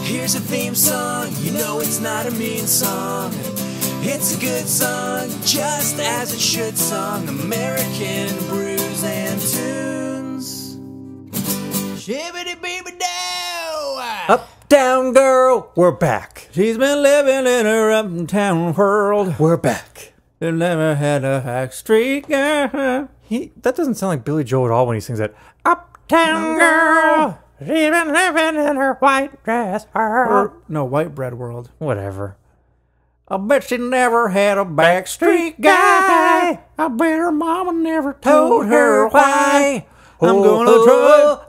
Here's a theme song, you know it's not a mean song. It's a good song, just as it should song. American Brews and Tunes. Shibbity-beeby-dow! Uptown girl, we're back. She's been living in her uptown world. We're back. They never had a backstreet girl. That doesn't sound like Billy Joel at all when he sings that. Uptown girl, she's been living in her white dress. No, white bread world. Whatever. I bet she never had a backstreet guy. I bet her mama never told her why. I'm gonna try.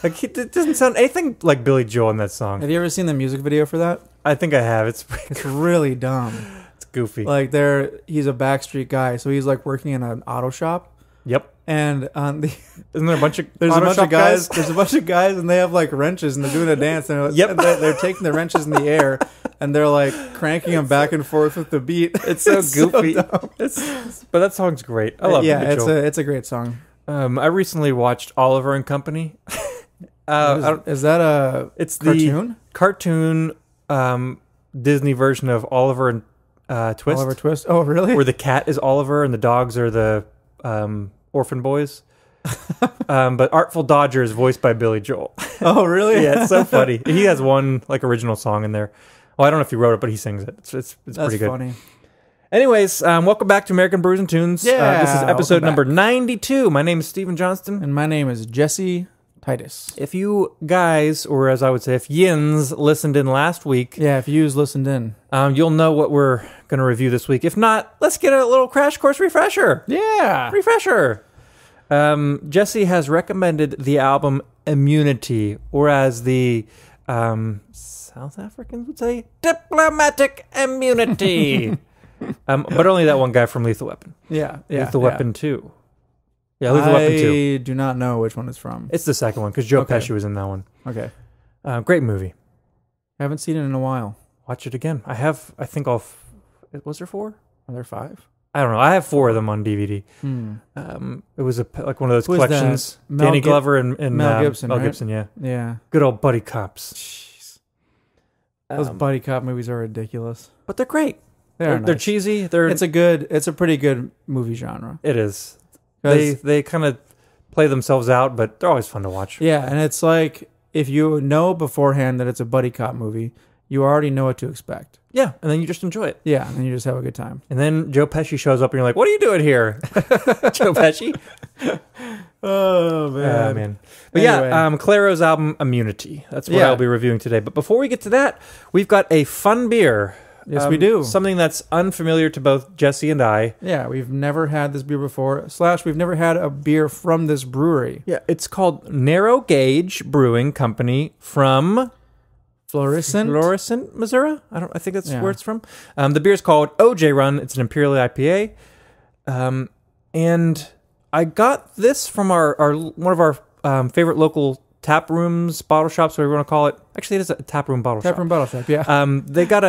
It doesn't sound anything like Billy Joel in that song. Have you ever seen the music video for that? I think I have. It's really dumb. It's goofy. Like he's a backstreet guy, so he's like working in an auto shop. Yep. And isn't there a bunch of there's a bunch of guys? There's a bunch of guys, and they have like wrenches, and they're doing a dance. And Yep. and they're taking the wrenches in the air, and they're like cranking them back and forth with the beat. It's so goofy. So dumb. But that song's great. I love yeah, Billy Joel. it's a great song. I recently watched Oliver and Company. Is that a cartoon? Cartoon Disney version of Oliver and Twist. Oliver Twist. Oh, really? Where the cat is Oliver and the dogs are the orphan boys. But Artful Dodger is voiced by Billy Joel. Oh, really? Yeah, it's so funny. He has one like original song in there. Well, I don't know if he wrote it, but he sings it. It's That's pretty good. Funny. Anyways, welcome back to American Brews and Tunes. Yeah, this is episode welcome number back. 92. My name is Stephen Johnston. And my name is Jesse Titus. If you guys, or as I would say, if yins listened in last week, Yeah, if you listened in. you'll know what we're going to review this week. If not, let's get a little crash course refresher. Yeah. Refresher. Jesse has recommended the album Immunity, or as the South Africans would say, Diplomatic Immunity. But only that one guy from Lethal Weapon. Yeah. Lethal Weapon 2. Yeah, Lethal Weapon 2. I do not know which one it's from. It's the second one, because Joe Okay. Pesci was in that one. Okay. Great movie. Haven't seen it in a while. Watch it again. I think all... Was there 4? Are there 5? I don't know. I have 4 of them on DVD. It was like one of those Who is that? collections. Mel Danny Gib- Glover and Mel Gibson, Mel right? Gibson, yeah. Yeah. Good old buddy cops. Jeez. Those buddy cop movies are ridiculous. But they're great. They're They're nice. cheesy. It's a pretty good movie genre. It is. 'Cause- They kind of play themselves out, but they're always fun to watch. Yeah, and it's like if you know beforehand that it's a buddy cop movie, you already know what to expect. Yeah, and then you just enjoy it. Yeah, and then you just have a good time. And then Joe Pesci shows up and you're like, what are you doing here? Joe Pesci? Oh Man. But Anyway. yeah, Clairo's album Immunity. That's what Yeah. I'll be reviewing today. But before we get to that, we've got a fun beer. Yes, we do. Something that's unfamiliar to both Jesse and I. Yeah, we've never had this beer before. / we've never had a beer from this brewery. Yeah, it's called Narrow Gauge Brewing Company from Florissant. Missouri. I think that's Yeah. where it's from. The beer's called OJ Run. It's an Imperial IPA. And I got this from our one of our favorite local tap rooms, bottle shops, whatever you want to call it. Actually, it is a tap room bottle shop. Tap room bottle shop, yeah. They got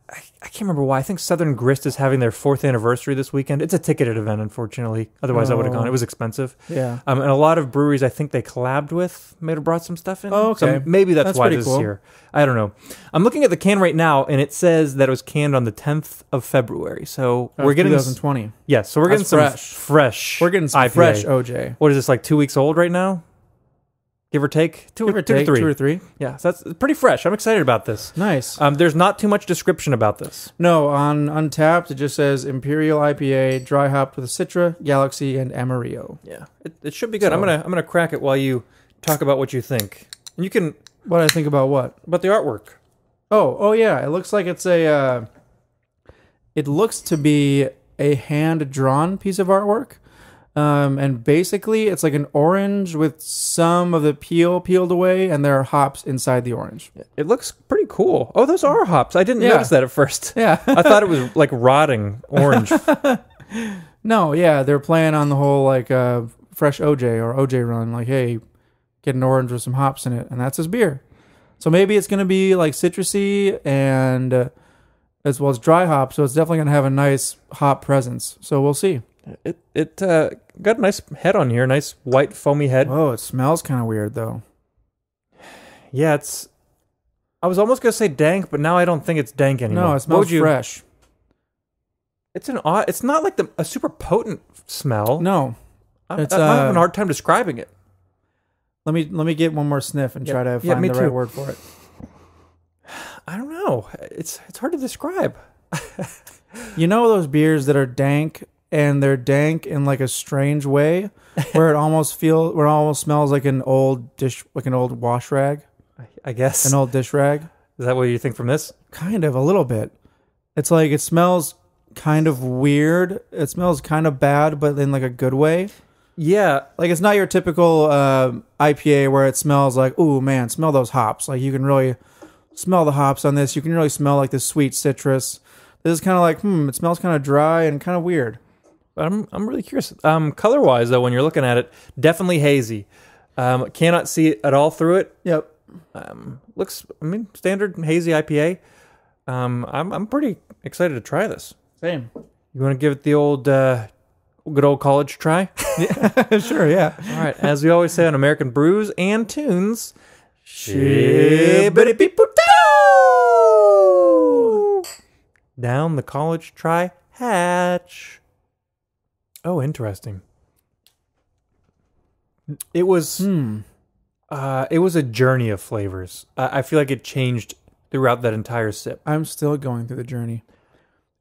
I can't remember why. I think Southern Grist is having their 4th anniversary this weekend. It's a ticketed event, unfortunately. Otherwise, I would have gone. It was expensive. Yeah. And a lot of breweries I think they collabed with may have brought some stuff in. Oh, okay. So maybe that's why pretty this cool. is here. I don't know. I'm looking at the can right now, and it says that it was canned on the 10th of February. So we're getting 2020. Yes, so we're getting That's some fresh. fresh. We're getting some IPA. fresh OJ. What is this, like 2 weeks old right now? Give or take? Two Give or to take, three. 2 or 3. Yeah, so that's pretty fresh. I'm excited about this. Nice. There's not too much description about this. No, on Untapped, it just says Imperial IPA, dry hopped with Citra, Galaxy, and Amarillo. Yeah, it should be good. So- I'm gonna crack it while you talk about what you think. And you can What I think about what? about the artwork. Oh yeah. It looks like it's a. It looks to be a hand drawn piece of artwork, and basically it's like an orange with some of the peel peeled away, and there are hops inside the orange. It looks pretty cool. Oh, those are hops. I didn't Yeah. notice that at first. Yeah. I thought it was like rotting orange. No, yeah, they're playing on the whole like fresh OJ or OJ run. Like, hey, get an orange with some hops in it, and that's his beer. So maybe it's gonna be like citrusy and as well as dry hop. So it's definitely gonna have a nice hop presence. So we'll see. It got a nice head on here, nice white foamy head. Oh, it smells kind of weird though. Yeah, I was almost gonna say dank, but now I don't think it's dank anymore. No, it smells fresh. It's it's not like a super potent smell. No, I'm having a hard time describing it. Let me get one more sniff and try to find the right word for it. I don't know. It's hard to describe. You know those beers that are dank, and they're dank in like a strange way, where it almost smells like an old wash rag. I guess an old dish rag. Is that what you think from this? Kind of, a little bit. It's like it smells kind of weird. It smells kind of bad, but in like a good way. Yeah, like it's not your typical IPA where it smells like, ooh man, smell those hops. Like you can really smell the hops on this. You can really smell like the sweet citrus. This is kind of like, it smells kind of dry and kind of weird. I'm really curious. Color wise though, when you're looking at it, definitely hazy. Cannot see it at all through it. Yep. Looks, standard hazy IPA. I'm pretty excited to try this. Same. You want to give it the old, good old college try? Yeah, sure, yeah. All right. As we always say on American Brews and Tunes, shibbity-beep-doo! Down the college try hatch. Oh, interesting. It was a journey of flavors. I feel like it changed throughout that entire sip. I'm still going through the journey.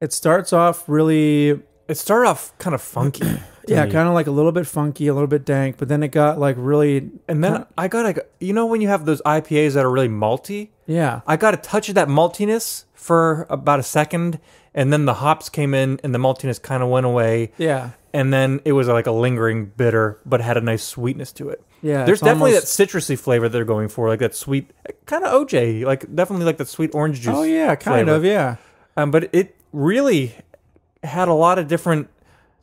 It starts off really... It started off kind of funky. Yeah, kind of like a little bit funky, a little bit dank, but then it got like really... And then I got like... You know when you have those IPAs that are really malty? Yeah. I got a touch of that maltiness for about a second, and then the hops came in and the maltiness kind of went away. Yeah. And then it was like a lingering bitter, but had a nice sweetness to it. Yeah. There's definitely that citrusy flavor they're going for, like that sweet, kind of OJ, like definitely like that sweet orange juice. Oh yeah, kind of, yeah. But it really had a lot of different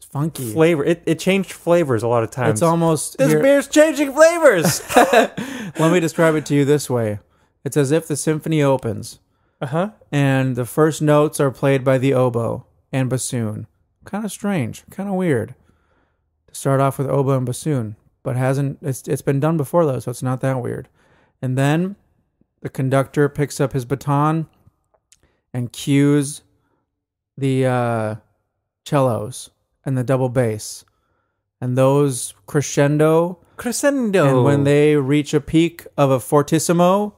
funky flavor. It changed flavors a lot of times. It's almost... This beer's changing flavors! Let me describe it to you this way. It's as if the symphony opens. Uh-huh. And the first notes are played by the oboe and bassoon. Kind of strange, kind of weird to start off with oboe and bassoon, but it's been done before though, so it's not that weird. And then the conductor picks up his baton and cues the cellos and the double bass, and those crescendo. And when they reach a peak of a fortissimo,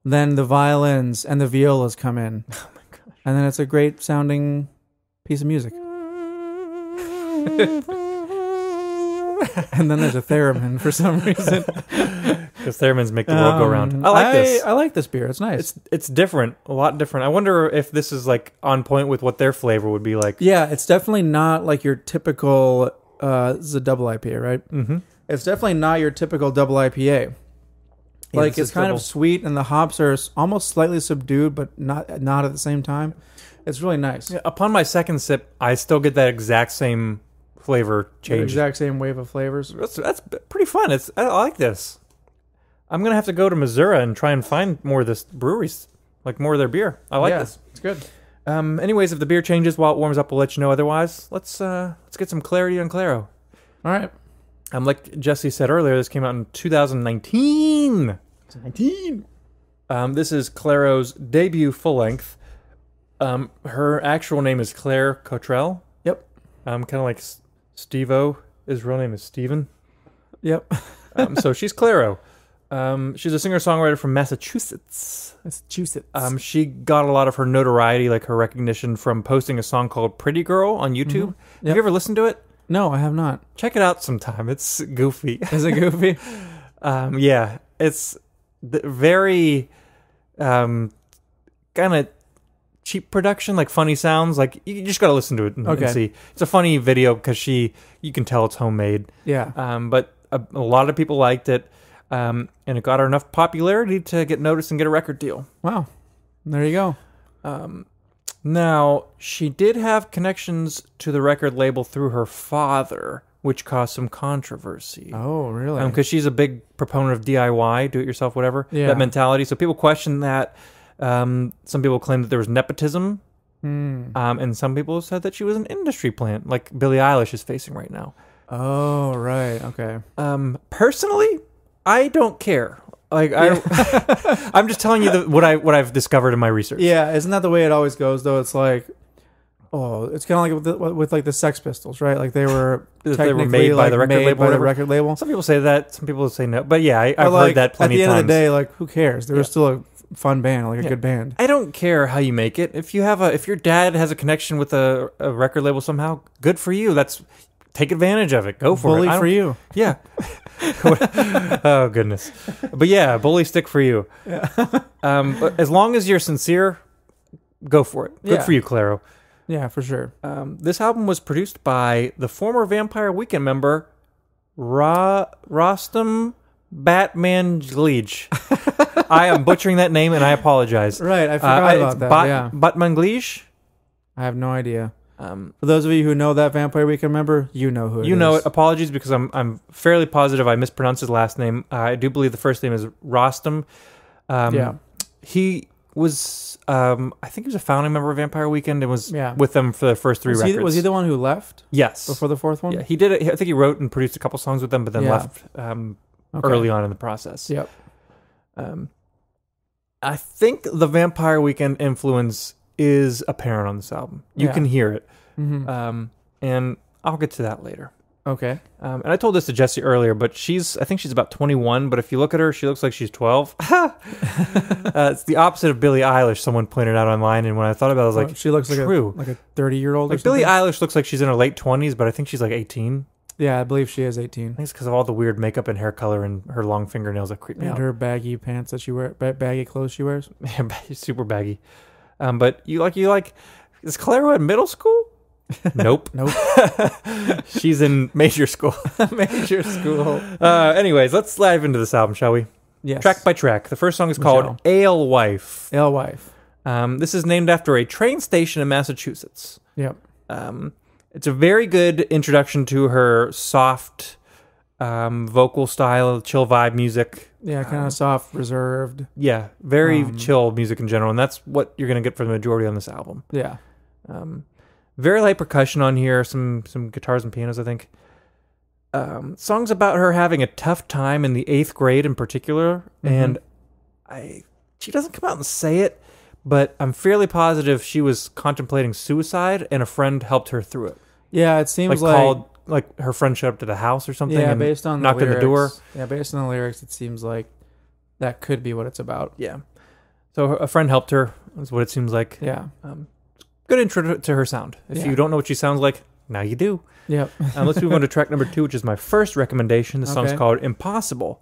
then the violins and the violas come in. Oh my gosh. And then it's a great sounding piece of music. And then there's a theremin for some reason. Because theremins make the world go round. I like this. I like this beer. It's nice. It's different. A lot different. I wonder if this is like on point with what their flavor would be like. Yeah, it's definitely not like your typical... this is a double IPA, right? Mm-hmm. It's definitely not your typical double IPA. Like, it's kind of sweet, and the hops are almost slightly subdued, but not at the same time. It's really nice. Yeah, upon my second sip, I still get that exact same flavor change. The exact same wave of flavors. That's pretty fun. I like this. I'm going to have to go to Missouri and try and find more of this breweries, like more of their beer. I like this. It's good. Anyways, if the beer changes while it warms up, we'll let you know. Otherwise, let's get some clarity on Clairo. All right. Like Jesse said earlier, this came out in 2019. This is Clairo's debut full length. Her actual name is Claire Cottrell. Yep. Kind of like Steve-O. His real name is Steven. Yep. So she's Clairo. She's a singer-songwriter from Massachusetts. She got a lot of her notoriety, like her recognition, from posting a song called Pretty Girl on YouTube. Mm-hmm. Yep. Have you ever listened to it? No, I have not. Check it out sometime. It's goofy. Is it goofy? Yeah. It's very kind of cheap production, like funny sounds. Like you just got to listen to it and see. It's a funny video because you can tell it's homemade. Yeah. But a lot of people liked it. And it got her enough popularity to get noticed and get a record deal. Wow. There you go. Now, she did have connections to the record label through her father, which caused some controversy. Oh, really? Because she's a big proponent of DIY, do-it-yourself, whatever, that mentality. So people question that. Some people claim that there was nepotism And some people said that she was an industry plant, like Billie Eilish is facing right now. Oh, right. Okay. Personally, I don't care. Like I'm just telling you what I've discovered in my research. Yeah, isn't that the way it always goes? Though it's like, it's kind of like with like the Sex Pistols, right? Like they were made by the record label. Some people say that. Some people say no. But yeah, I've heard that plenty of times. At the end of the day, like who cares? They were still a fun band, like a good band. I don't care how you make it. If your dad has a connection with a record label somehow, good for you. Take advantage of it. Go for it. Bully for you. Yeah. Oh goodness. But yeah, bully stick for you. Yeah. But as long as you're sincere, go for it. Good for you, Clairo. Yeah, for sure. This album was produced by the former Vampire Weekend member Rostam Batmanglij. I am butchering that name and I apologize. Right, I forgot about that. Batmanglij? I have no idea. For those of you who know that Vampire Weekend member, you know who it is. You know it. Apologies because I'm fairly positive I mispronounced his last name. I do believe the first name is Rostam. He was, I think he was a founding member of Vampire Weekend and was with them for the first three records. Was he the one who left? Yes. Before the fourth one? Yeah, he did it. I think he wrote and produced a couple songs with them, but then left early on in the process. Yep. I think the Vampire Weekend influence is apparent on this album. You can hear it. Mm-hmm. And I'll get to that later. Okay. And I told this to Jesse earlier, but I think she's about 21, but if you look at her, she looks like she's 12. It's the opposite of Billie Eilish, someone pointed out online, and when I thought about it, I was like, she looks true. like a 30-year-old like Billie Eilish looks like she's in her late 20s, but I think she's like 18. Yeah, I believe she is 18. I think it's because of all the weird makeup and hair color and her long fingernails that creep me out. And her baggy pants that she wears, baggy clothes she wears. Yeah, super baggy. But you like, is Clairo in middle school? Nope. She's in major school. Major school. Anyways, let's dive into this album, shall we? Yes. Track by track. The first song is called Alewife. Alewife. This is named after a train station in Massachusetts. Yep. It's a very good introduction to her soft vocal style, chill vibe music. Yeah, kind of soft, reserved. Yeah, very chill music in general, and that's what you're going to get for the majority on this album. Yeah. Very light percussion on here, some guitars and pianos, I think. Songs about her having a tough time in the 8th grade in particular, and she doesn't come out and say it, but I'm fairly positive she was contemplating suicide, and a friend helped her through it. Yeah, it seems like her friend showed up to the house or something. Yeah, and based on knocked the lyrics, on the door. Yeah, based on the lyrics, it seems like that could be what it's about. Yeah. So a friend helped her, is what it seems like. Yeah. Good intro to her sound. If you don't know what she sounds like, now you do. Yep. Let's move on to track number 2, which is my first recommendation. The song's called Impossible.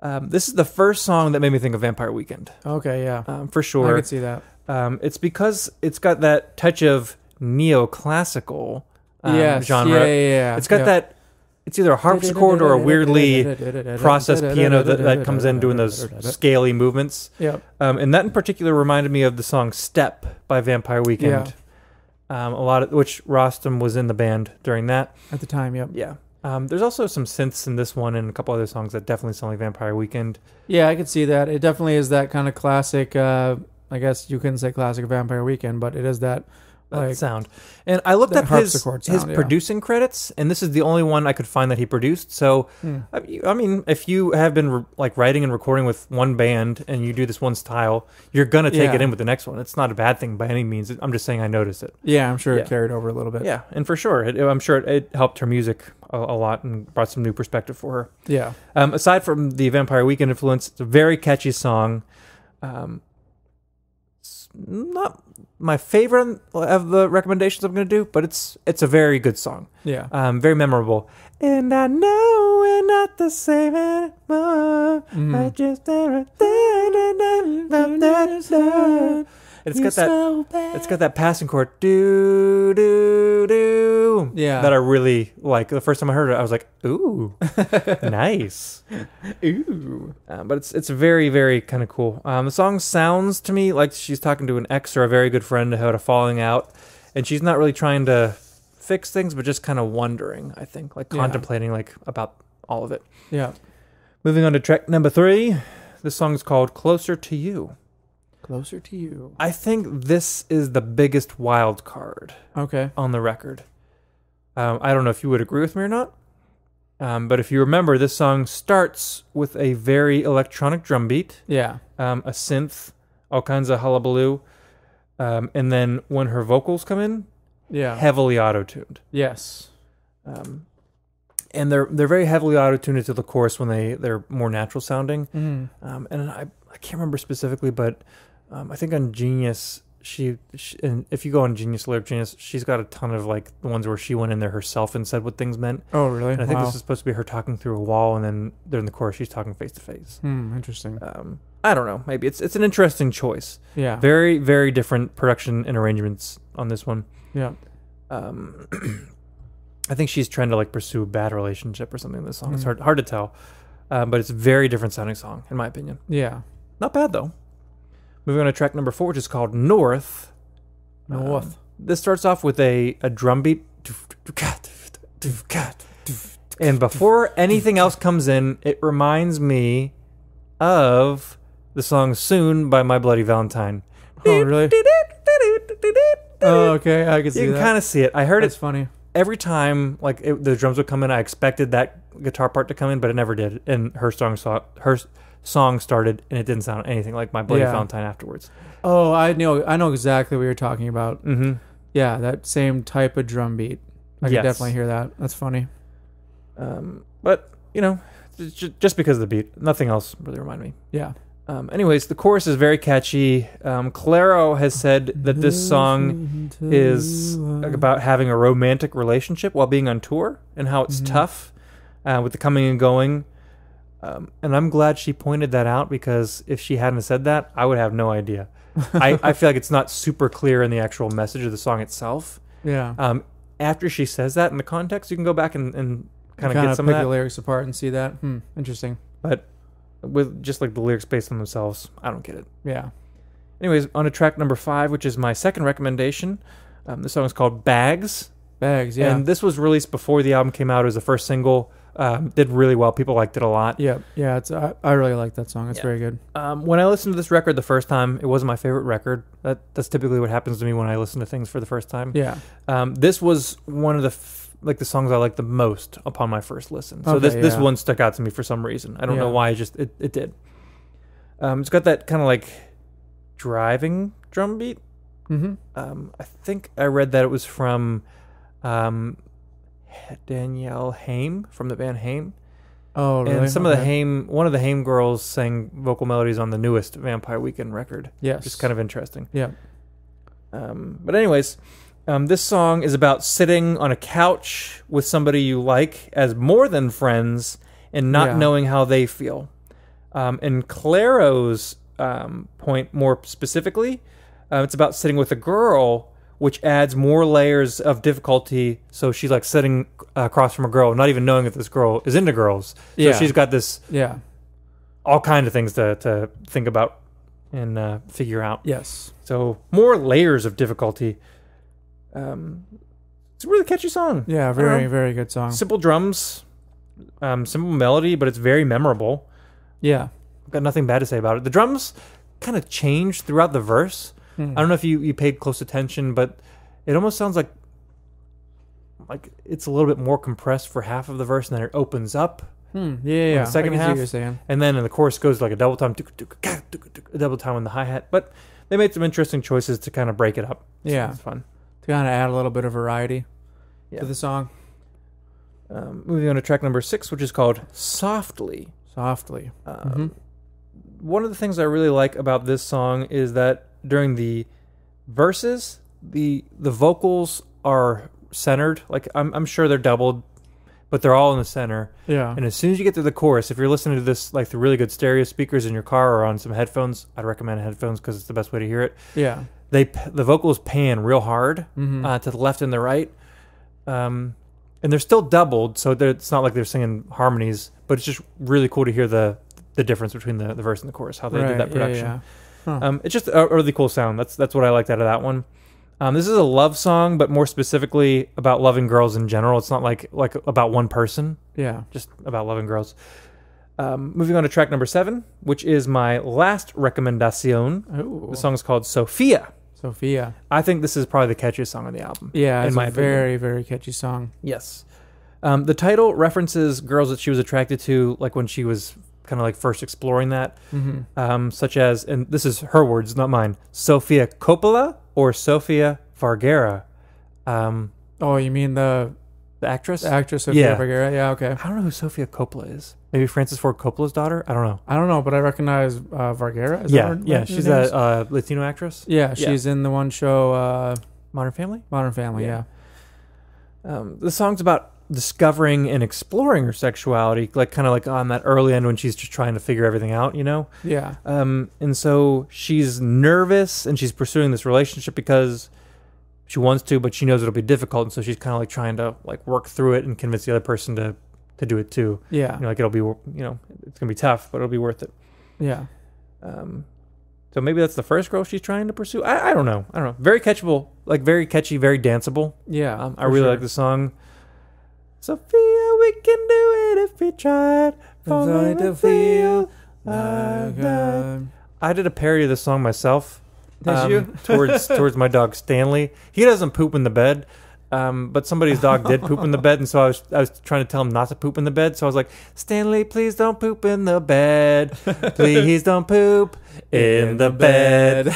This is the first song that made me think of Vampire Weekend. Okay, yeah. For sure. I could see that. It's because it's got that touch of neoclassical genre. Yeah. It's got that. It's either a harpsichord or a weirdly processed piano that comes in doing those scaly movements. Yep. And that in particular reminded me of the song "Step" by Vampire Weekend. A lot of which Rostam was in the band during that At the time. Yep. Yeah. There's also some synths in this one and a couple other songs that definitely sound like Vampire Weekend. Yeah, I could see that. It definitely is that kind of classic. I guess you couldn't say classic Vampire Weekend, but it is that sound. And I looked up his sound, producing credits, and this is the only one I could find that he produced. So, I mean, if you have been writing and recording with one band and you do this one style, you're going to take it in with the next one. It's not a bad thing by any means. I'm just saying I noticed it. Yeah, I'm sure it carried over a little bit. Yeah, and for sure. I'm sure it helped her music a lot and brought some new perspective for her. Yeah. Aside from the Vampire Weekend influence, it's a very catchy song. Not my favorite of the recommendations I'm going to do, but it's a very good song. Yeah. Very memorable. And I know we're not the same anymore. I just it's got that passing chord do do do. Yeah. That I really like. The first time I heard it, I was like, ooh, nice. Ooh. But it's very, very kind of cool. The song sounds to me like she's talking to an ex or a very good friend who had a falling out, and she's not really trying to fix things, but just kind of wondering, I think, contemplating about all of it. Yeah. Moving on to track number 3. This song is called Closer to You. Closer to You. I think this is the biggest wild card Okay. on the record. I don't know if you would agree with me or not, but if you remember, this song starts with a very electronic drum beat, Yeah. a synth, all kinds of hullabaloo, and then when her vocals come in, Yeah. heavily auto-tuned. Yes. And they're very heavily auto-tuned into the chorus when they're more natural sounding. Mm-hmm. And I can't remember specifically, but I think on Genius, she and if you go on Genius, Lyric Genius, she's got a ton of like the ones where she went in there herself and said what things meant. Oh, really? And I think this is supposed to be her talking through a wall, and then during the chorus, she's talking face to face. Interesting. I don't know. Maybe it's an interesting choice. Yeah. Very, very different production and arrangements on this one. Yeah. I think she's trying to like pursue a bad relationship or something in this song. It's hard to tell, but it's a very different sounding song in my opinion. Yeah. Not bad though. Moving on to track number 4, which is called North. North. This starts off with a drum beat, and before anything else comes in, it reminds me of the song "Soon" by My Bloody Valentine. Oh, really? Oh, okay. I can see You that. can kind of see it. I heard That's it funny. every time. Like the drums would come in, I expected that guitar part to come in, but it never did. And her song started, and it didn't sound anything like My Bloody Valentine afterwards. Oh, I know exactly what you're talking about. Mm-hmm. Yeah, that same type of drum beat. I can Yes. definitely hear that. That's funny. But you know, just because of the beat, nothing else really reminded me. Yeah. Anyways, the chorus is very catchy. Clairo has said that this song is about having a romantic relationship while being on tour and how it's tough with the coming and going. And I'm glad she pointed that out, because if she hadn't said that, I would have no idea. I feel like it's not super clear in the actual message of the song itself. Yeah. After she says that in the context, you can go back and kind of get some pick of the that. lyrics apart and see that. Interesting. But with just like the lyrics based on themselves, I don't get it. Yeah. Anyways, on to track number 5, which is my second recommendation. The song is called Bags. Bags, yeah. And this was released before the album came out. It was the first single. Did really well. People liked it a lot. Yeah. I really like that song. It's very good. When I listened to this record the first time, it wasn't my favorite record. That's typically what happens to me when I listen to things for the first time. Yeah. This was one of the songs I liked the most upon my first listen. So Okay, this yeah. one stuck out to me for some reason. I don't know Yeah. why. It did. It's got that kind of like driving drum beat. Mm-hmm. I think I read that it was from Danielle Haim from the band Haim. Oh, really? And some of the one of the Haim girls sang vocal melodies on the newest Vampire Weekend record. Yes. Just kind of interesting. Yeah. But anyways, this song is about sitting on a couch with somebody you like as more than friends and not knowing how they feel. And Clairo's point more specifically, it's about sitting with a girl, which adds more layers of difficulty. So she's like sitting across from a girl, not even knowing that this girl is into girls. So she's got this all kind of things to think about and figure out. Yes. So more layers of difficulty. It's a really catchy song. Yeah, very, very good song. Simple drums, simple melody, but it's very memorable. Yeah. I've got nothing bad to say about it. The drums kind of change throughout the verse. I don't know if you paid close attention, but it almost sounds like it's a little bit more compressed for half of the verse, and then it opens up. Yeah. The second I can see half, what you're saying. and then in the chorus goes like a double time, a double time on the hi-hat. But they made some interesting choices to kind of break it up. So Yeah. it's fun. To kind of add a little bit of variety to the song. Moving on to track number 6, which is called Softly. Softly. One of the things I really like about this song is that during the verses, the vocals are centered. Like I'm sure they're doubled, but they're all in the center. Yeah. And as soon as you get to the chorus, if you're listening to this like through really good stereo speakers in your car or on some headphones, I'd recommend headphones because it's the best way to hear it. Yeah. The vocals pan real hard to the left and the right, and they're still doubled, so it's not like they're singing harmonies, but it's just really cool to hear the difference between the verse and the chorus, how they did that production. Yeah. Huh. It's just a really cool sound. That's what I liked out of that one. This is a love song, but more specifically about loving girls in general. It's not like about one person, Yeah. just about loving girls. Moving on to track number 7, which is my last recommendation. Ooh. The song is called Sophia. Sophia. I think this is probably the catchiest song on the album. Yeah, it's in my a opinion. very, very catchy song. Yes. The title references girls that she was attracted to, like when she was kind of like first exploring that, such as, and this is her words, not mine, Sofia Coppola or Sofia Vergara. Oh, you mean the actress? The actress Sofia Yeah. Vergara? Yeah, okay. I don't know who Sofia Coppola is. Maybe Francis Ford Coppola's daughter? I don't know. I don't know, but I recognize Vergara. Is Yeah, that yeah, her she's name is? a Latino actress. Yeah, she's in the one show Modern Family? Modern Family, yeah. The song's about discovering and exploring her sexuality, like kind of like on that early end when she's just trying to figure everything out, you know? Yeah. And so she's nervous and she's pursuing this relationship because she wants to, but she knows it'll be difficult. And so she's kind of like trying to like work through it and convince the other person to do it too. Yeah. You know, like it'll be, you know, it's going to be tough, but it'll be worth it. Yeah. So maybe that's the first girl she's trying to pursue. I don't know. Very catchable, like very catchy, very danceable. Yeah. I really like the song. Sophia, we can do it if we tried. Only to feel like I did a parody of this song myself. Did you? towards my dog Stanley. He doesn't poop in the bed, but somebody's dog did poop in the bed, and so I was trying to tell him not to poop in the bed. So I was like, Stanley, please don't poop in the bed. Please don't poop in the bed.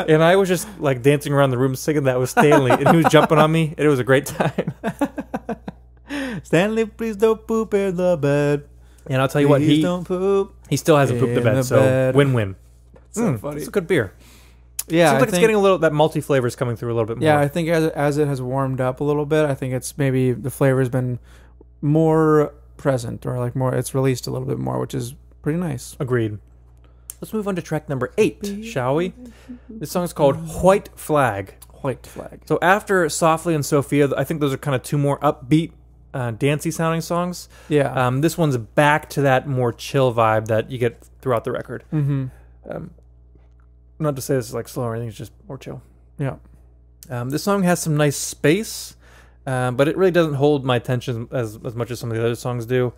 And I was just like dancing around the room singing that with Stanley, and he was jumping on me, and it was a great time. Stanley, please don't poop in the bed. And I'll tell you what, Please don't poop. he still hasn't pooped the in bed, the so bed. win-win. So funny. It's a good beer. Yeah, Seems like it's getting a little, that multi flavors coming through a little bit more. Yeah, I think as it has warmed up a little bit, I think it's maybe the flavor's been more present, or like more, it's released a little bit more, which is pretty nice. Agreed. Let's move on to track number 8, shall we? This song is called White Flag. White Flag. So after Softly and Sophia, I think those are kind of two more upbeat, dancey sounding songs. Yeah. This one's back to that more chill vibe that you get throughout the record. Not to say this is like slow or anything, it's just more chill. Yeah. This song has some nice space, but it really doesn't hold my attention as much as some of the other songs do.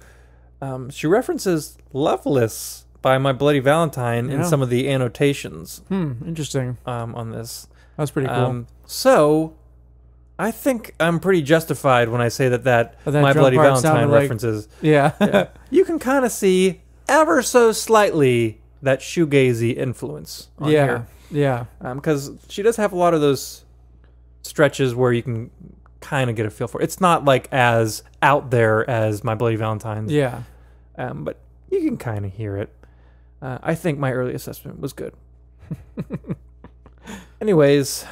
She references Loveless by My Bloody Valentine in some of the annotations Interesting. on this. That's pretty cool. So I think I'm pretty justified when I say that But that My drum Bloody part Valentine sounded like- references. Yeah. You can kind of see ever so slightly that shoegazy influence on here. Yeah. Because she does have a lot of those stretches where you can kind of get a feel for it. It's not like as out there as My Bloody Valentine's. Yeah. But you can kind of hear it. I think my early assessment was good. Anyways,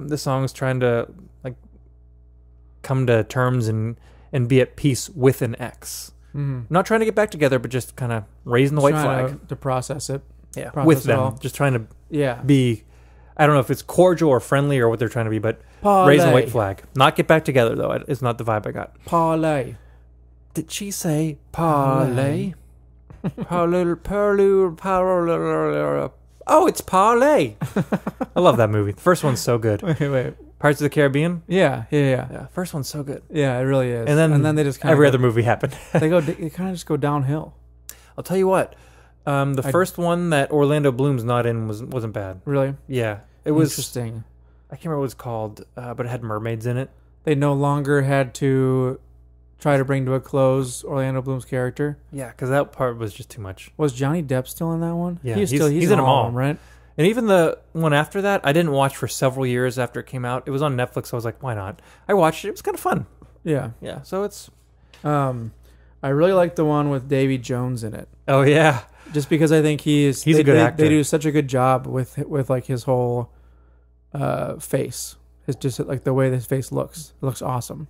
this song is trying to like come to terms and be at peace with an ex. Not trying to get back together, but just kind of raising the white flag. To process it. Yeah, process with it them. all. Just trying to Yeah. be, I don't know if it's cordial or friendly or what they're trying to be, but Parlay. raising the white flag. Not get back together, though. It's not the vibe I got. Parlay. Did she say parlay? Parlay. Oh, it's parlay. I love that movie. The first one's so good. Wait. Pirates of the Caribbean? Yeah. Yeah, first one's so good. Yeah, it really is. And then they just kind every of other movie happened. they kind of just go downhill. I'll tell you what. The first one that Orlando Bloom's not in wasn't bad. Really? Yeah, it was interesting. I can't remember what it's called, but it had mermaids in it. They no longer had to try to bring to a close Orlando Bloom's character. Yeah, because that part was just too much. Was Johnny Depp still in that one? Yeah, he's he's in in them all. of them, right? And even the one after that, I didn't watch for several years after it came out. It was on Netflix, so I was like, why not? I watched it. It was kind of fun. Yeah. Yeah, so it's... I really like the one with Davy Jones in it. Oh, yeah. Just because I think he's a good actor. They do such a good job with like his whole face. It's just like the way his face looks. It looks awesome.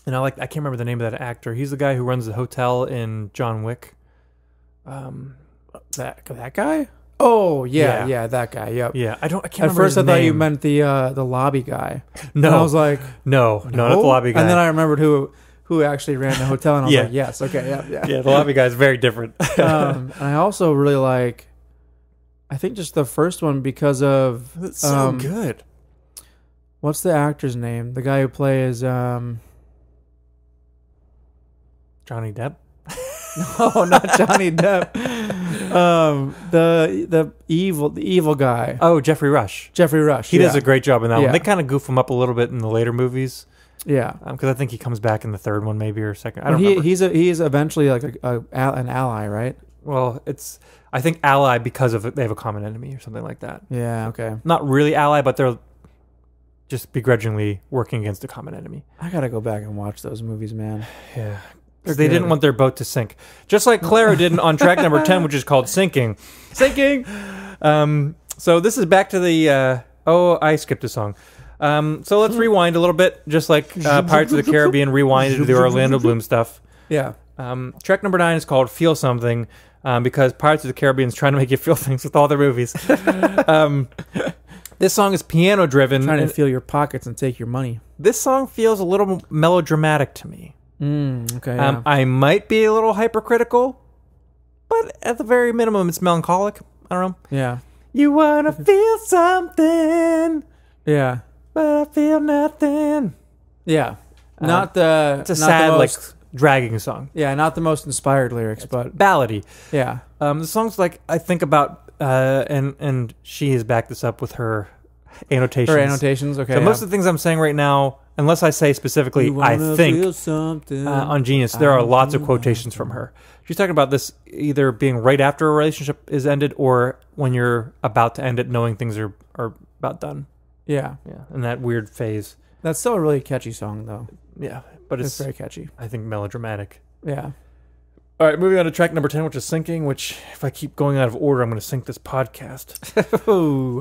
And I can't remember the name of that actor. He's the guy who runs the hotel in John Wick. That guy? Oh yeah, that guy. Yep. Yeah, I can't At remember first, his I thought you name. meant the lobby guy. No, and I was like, no, not the lobby guy. And then I remembered who actually ran the hotel, and I was like, yes, okay, yeah. Yeah, the lobby guy is very different. And I also really like, I think just the first one because of It's so good. What's the actor's name? The guy who plays Johnny Depp. Oh, not Johnny Depp. The evil guy. Oh, Jeffrey Rush. Jeffrey Rush. He does a great job in that Yeah. one. They kind of goof him up a little bit in the later movies. Yeah. Because I think he comes back in the third one, maybe, or second. I But don't know. he's eventually like an ally, right? Well, it's, I think, ally because of they have a common enemy or something like that. Yeah. Okay. Not really ally, but they're just begrudgingly working against a common enemy. I gotta go back and watch those movies, man. Yeah. They're They didn't good. want their boat to sink. Just like Clairo did on track number 10, which is called Sinking. Sinking. So this is back to the... I skipped a song. So let's rewind a little bit, just like Pirates of the Caribbean rewinded to the Orlando Bloom stuff. Yeah. Track number 9 is called Feel Something, because Pirates of the Caribbean is trying to make you feel things with all their movies. This song is piano-driven. Trying to feel your pockets and take your money. This song feels a little melodramatic to me. Okay. Yeah. I might be a little hypercritical, but at the very minimum, it's melancholic. I don't know. Yeah. You wanna feel something, Yeah. but I feel nothing. Yeah. Not the. It's a not sad, the like, most, dragging song. Yeah, not the most inspired lyrics, but Ballady. yeah. The song's like, I think about, and she has backed this up with her annotations. Her annotations. Okay. So most of the things I'm saying right now, unless I say specifically, I think, something. on Genius, there are lots of quotations from her. She's talking about this either being right after a relationship is ended or when you're about to end it, knowing things are about done. Yeah. Yeah, in that weird phase. That's still a really catchy song, though. Yeah, but It's it's, very catchy. I think, melodramatic. Yeah. All right, moving on to track number 10, which is Sinking, which, if I keep going out of order, I'm going to sink this podcast. Ooh.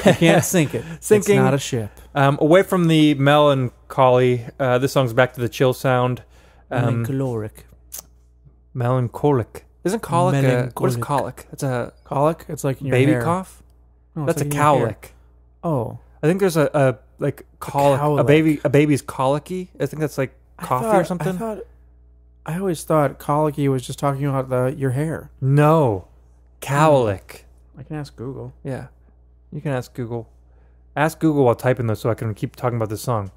You can't sink it. Sinking. It's not a ship. Away from the melancholy, this song's back to the chill sound. Melancholic. Melancholic. Isn't colic what is Melancholic. colic? It's a Colic? It's like in your baby hair. cough? No, it's That's a like in your hair. cowlick. Oh. I think there's a like colic. cowlick. A baby's colicky. I think that's like coffee or something. I always thought colicky was just talking about your hair. No. Cowlick. I can ask Google. Yeah. You can ask Google. Ask Google while typing this so I can keep talking about this song.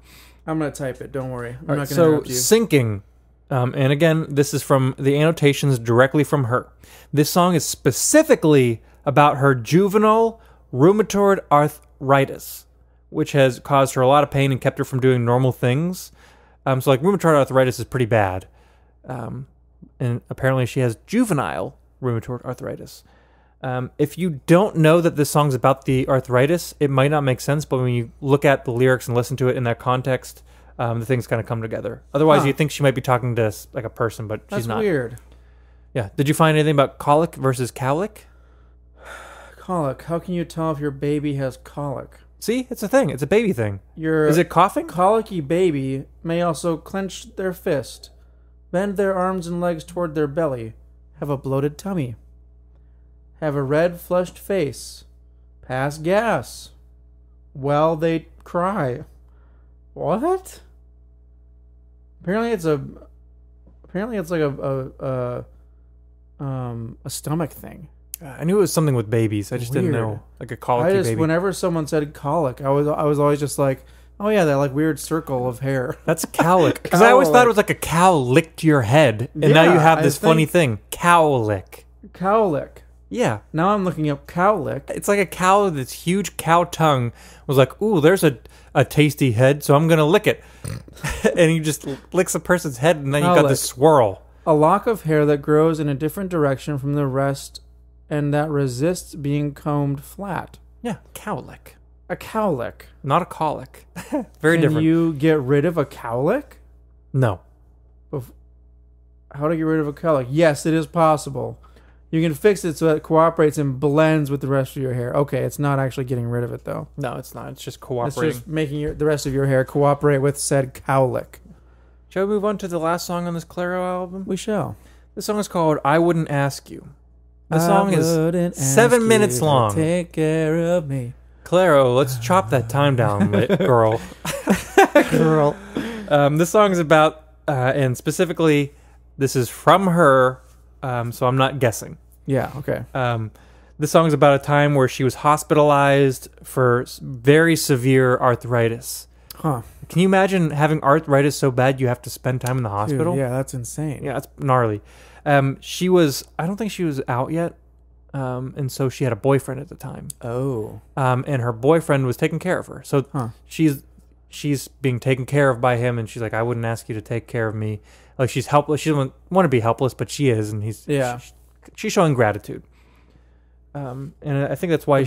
I'm going to type it. Don't worry. I'm All not right, going to so interrupt you. Sinking. And again, this is from the annotations directly from her. This song is specifically about her juvenile rheumatoid arthritis, which has caused her a lot of pain and kept her from doing normal things. So like rheumatoid arthritis is pretty bad. And apparently she has juvenile rheumatoid arthritis. If you don't know that this song's about the arthritis, it might not make sense, but when you look at the lyrics and listen to it in that context, the things kind of come together. Otherwise, you think she might be talking to like a person, but she's not. That's weird. Yeah. Did you find anything about colic versus cowlick? Colic. How can you tell if your baby has colic? See, it's a thing. It's a baby thing. Your Is it coughing? colicky baby may also clench their fist, bend their arms and legs toward their belly, have a bloated tummy, have a red flushed face, pass gas, while they cry. What? Apparently it's like a stomach thing. I knew it was something with babies. I just didn't Weird. know. Like a colicky baby. Whenever someone said colic, I was always just like, oh yeah, that like weird circle of hair. That's a cowlick. Because I always thought Cowlick. it was like a cow licked your head. And now Yeah, you have I this funny think- thing. Cowlick. Cowlick. Yeah. Now I'm looking up cowlick. It's like a cow with its huge cow tongue was like, ooh, there's a tasty head, so I'm going to lick it. And he just licks a person's head, and then you got this swirl. A lock of hair that grows in a different direction from the rest and that resists being combed flat. Yeah, cowlick. A cowlick. Not a colic. Very Can different. you get rid of a cowlick? No. How to get rid of a cowlick? Yes, it is possible. You can fix it so it cooperates and blends with the rest of your hair. Okay, it's not actually getting rid of it, though. No, it's not. It's just It's cooperating. just making the rest of your hair cooperate with said cowlick. Shall we move on to the last song on this Clairo album? We shall. This song is called I Wouldn't Ask You. The song is wouldn't ask 7 you minutes to long. Take care of me. Clairo, let's chop that time down, girl. Girl. This song is about, and specifically, this is from her, so I'm not guessing. Yeah, okay. This song is about a time where she was hospitalized for very severe arthritis. Huh. Can you imagine having arthritis so bad you have to spend time in the hospital? Dude, yeah, that's insane. Yeah, that's gnarly. I don't think she was out yet. And so she had a boyfriend at the time. Oh. And her boyfriend was taking care of her. So she's being taken care of by him, and she's like, I wouldn't ask you to take care of me. Like, she's helpless. She doesn't want to be helpless, but she is, and she's showing gratitude. And I think that's why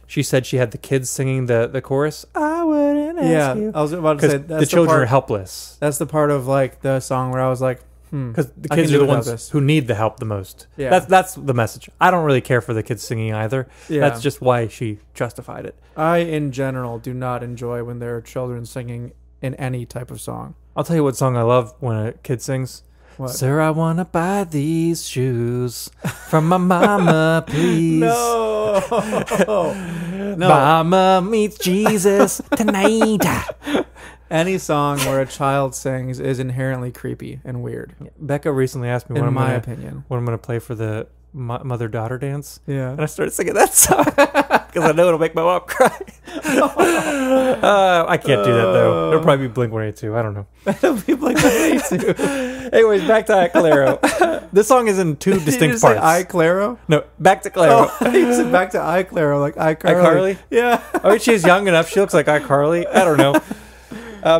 she said she had the kids singing the chorus. I wouldn't ask you. I was about to say the children are helpless. That's the part of like the song where I was like, because the kids are the ones who need the help the most. Yeah. That's the message. I don't really care for the kids singing either. Yeah. That's just why she justified it. I, in general, do not enjoy when there are children singing in any type of song. I'll tell you what song I love when a kid sings. What? Sir, I want to buy these shoes from my mama, please. No. Mama meets Jesus tonight. Any song where a child sings is inherently creepy and weird. Becca recently asked me In what my opinion. what I'm going to play for the mother-daughter dance. Yeah. And I started singing that song because I know it'll make my mom cry. I can't do that, though. It'll probably be Blink-182. I don't know. It'll be Blink-182. Anyways, back to Clairo. This song is in two distinct parts. Say Clairo? No, back to Clairo. Oh, you said back to Clairo, like iCarly. iCarly? Yeah. I mean, she's young enough. She looks like iCarly. I don't know.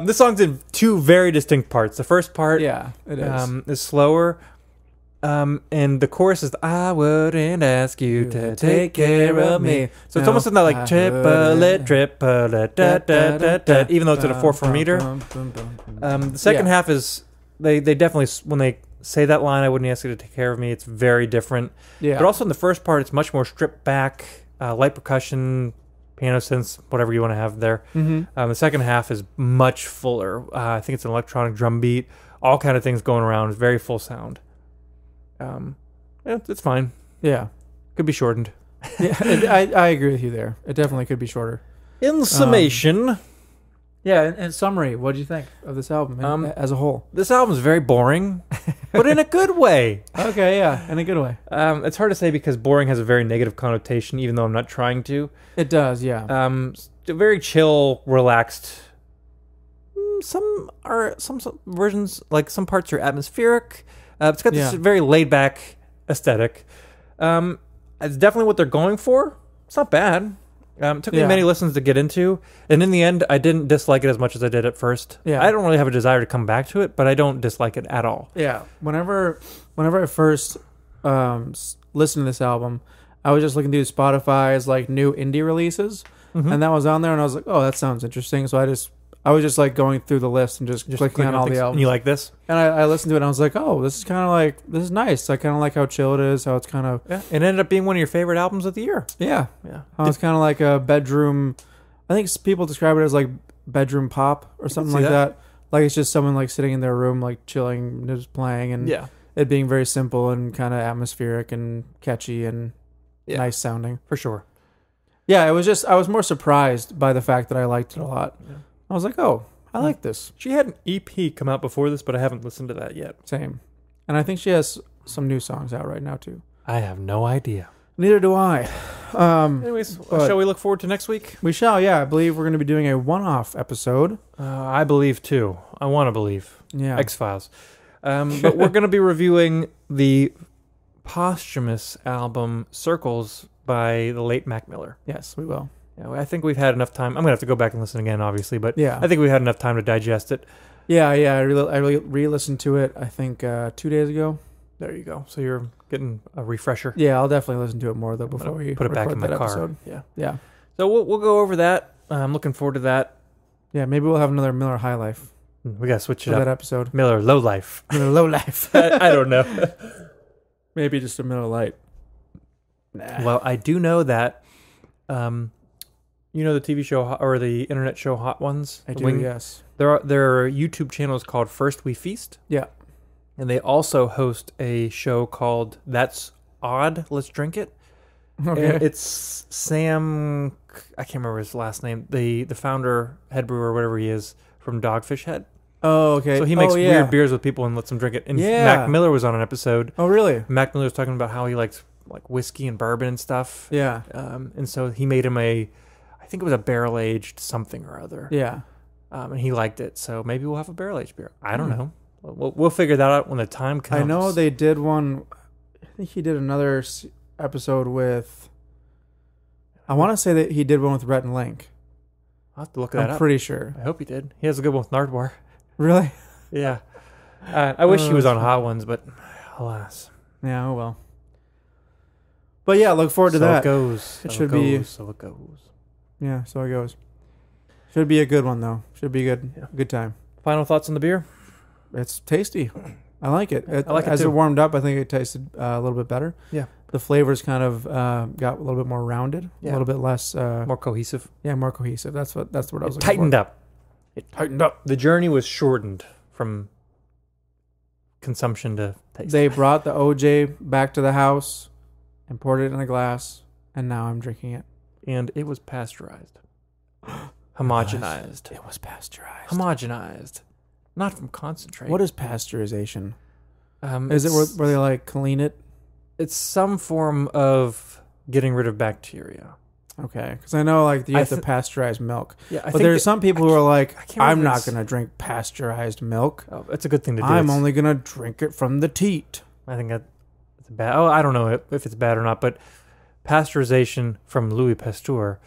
This song's in two very distinct parts. The first part it is. slower. And the chorus is, I wouldn't ask you to take care of me. So it's almost in that like triplet, da, da, da, da, even though it's at a 4/4 meter. The second half is, they definitely, when they say that line, I wouldn't ask you to take care of me, it's very different. Yeah. But also in the first part, it's much more stripped back, light percussion, piano synths, whatever you want to have there. Mm-hmm. The second half is much fuller. I think it's an electronic drum beat, all kind of things going around. It's very full sound. It's fine. Yeah. Could be shortened. Yeah, I agree with you there. It definitely could be shorter. In summation, in summary, what did you think of this album as a whole? this album's very boring, but in a good way. Okay, yeah, in a good way. It's hard to say because boring has a very negative connotation, even though I'm not trying to. It does, yeah. Very chill, relaxed. Some versions, like some parts are atmospheric. It's got this very laid back aesthetic. It's definitely what they're going for. It's not bad. It took me many listens to get into, and in the end, I didn't dislike it as much as I did at first. Yeah. I don't really have a desire to come back to it, but I don't dislike it at all. Yeah. Whenever I first listened to this album, I was just looking through Spotify's like new indie releases, and that was on there, and I was like, oh, that sounds interesting. So I was just like going through the list and just clicking on all the albums. And you like this? And I listened to it and I was like, oh, this is nice. I kind of like how chill it is, how it's kind of... Yeah. It ended up being one of your favorite albums of the year. Yeah. Yeah. How it's kind of like a bedroom... I think people describe it as like bedroom pop or something like that. Like it's just someone like sitting in their room, like chilling, just playing, and it being very simple and kind of atmospheric and catchy and nice sounding. For sure. Yeah, I was more surprised by the fact that I liked it a lot. Yeah. I was like, oh, I like this. She had an EP come out before this, but I haven't listened to that yet. Same. And I think she has some new songs out right now, too. I have no idea. Neither do I. Anyways, shall we look forward to next week? We shall, yeah. I believe we're going to be doing a one-off episode. I believe, too. I want to believe. Yeah. X-Files. But we're going to be reviewing the posthumous album Circles by the late Mac Miller. Yes, we will. Yeah, I think we've had enough time. I'm going to have to go back and listen again, obviously, but I think we've had enough time to digest it. Yeah, I really re-listened to it, I think, 2 days ago. There you go. So you're getting a refresher. Yeah, I'll definitely listen to it more, though, before we put it back in my car. Episode. Yeah. So we'll go over that. I'm looking forward to that. Yeah, maybe we'll have another Miller High Life. We got to switch it for up. that episode. Miller Low Life. Miller Low Life. I don't know. Maybe just a Miller Light. Nah. Well, I do know that... you know the TV show or the internet show Hot Ones? I do, yes. There are YouTube channels called First We Feast. Yeah. And they also host a show called That's Odd, Let's Drink It. Okay. And it's Sam, I can't remember his last name, the founder, head brewer, whatever he is, from Dogfish Head. Oh, okay. So he makes weird beers with people and lets them drink it. And Mac Miller was on an episode. Oh, really? Mac Miller was talking about how he liked like whiskey and bourbon and stuff. Yeah. And so he made him I think it was a barrel-aged something or other. Yeah. And he liked it. So maybe we'll have a barrel-aged beer. I don't know. We'll figure that out when the time comes. I know they did one. I think he did another episode with. I want to say that he did one with Rhett and Link. I'll have to look that up. I'm pretty sure. I hope he did. He has a good one with Nardwar. Really? Yeah. I wish he was on Hot Ones, but alas. Yeah, oh well. But yeah, look forward to that. So it goes. It should be. So it goes. Yeah, so it goes. Should be a good one though. Should be good. Yeah. Good time. Final thoughts on the beer? It's tasty. I like it. I like it as too. it warmed up, I think it tasted a little bit better. Yeah. The flavors kind of got a little bit more rounded, a little bit less more cohesive. Yeah, more cohesive. That's what I was looking for. Tightened up. It tightened up. The journey was shortened from consumption to taste. They brought the OJ back to the house and poured it in a glass, and now I'm drinking it. And it was pasteurized. Homogenized. It was pasteurized. Homogenized. Not from concentrate. What is pasteurization? It's Is it where they like clean it? It's some form of getting rid of bacteria. Okay, because I know like you have to pasteurize milk. Yeah, but there's some people who are like, I'm not going to drink pasteurized milk. Oh, it's a good thing to do. I'm only going to drink it from the teat. I think that's bad. Oh, I don't know if it's bad or not, but pasteurization from Louis Pasteur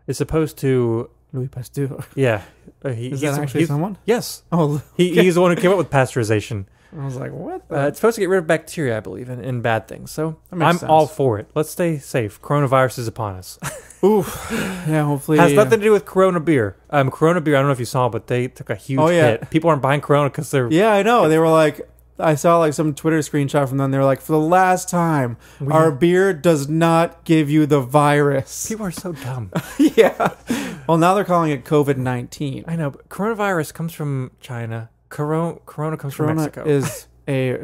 is supposed to. Louis Pasteur. Yeah, Is that actually someone? Yes. Oh, he's the one who came up with pasteurization. I was like, what? It's supposed to get rid of bacteria, I believe, and bad things. So I'm all for it. Let's stay safe. Coronavirus is upon us. Oof. Yeah, hopefully. Has nothing to do with Corona beer. Corona beer, I don't know if you saw, but they took a huge hit. People aren't buying Corona because they're... Yeah, I know. They were like... I saw like some Twitter screenshot from them. They were like, for the last time, our beer does not give you the virus. People are so dumb. Yeah. Well, now they're calling it COVID-19. I know, but coronavirus comes from China. Corona comes from Mexico. Is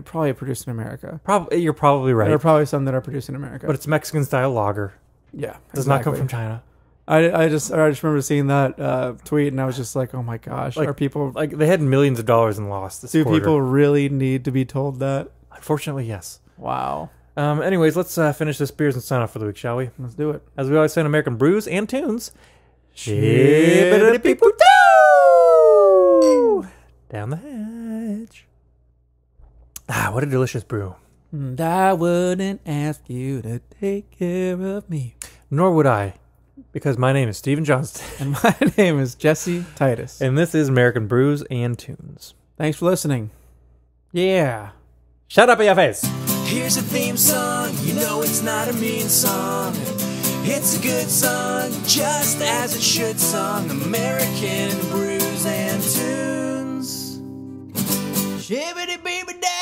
probably produced in America. You're probably right. There are probably some that are produced in America. But it's Mexican style lager. Yeah. Does not come from China. I just remember seeing that tweet and I was just like, oh my gosh, are people like they had millions of dollars in loss this quarter. Do people really need to be told that? Unfortunately, yes. Wow. Anyways, let's finish this beers and sign off for the week, shall we? Let's do it. As we always say in American Brews and Tunes, down the hatch. Ah, what a delicious brew. And I wouldn't ask you to take care of me. Nor would I, because my name is Stephen Johnston. And my name is Jesse Titus. And this is American Brews and Tunes. Thanks for listening. Yeah. Shut up in your face. Here's a theme song, you know it's not a mean song. It's a good song, just as it should song. American Brews and Tunes. Shibbity-beeby-da.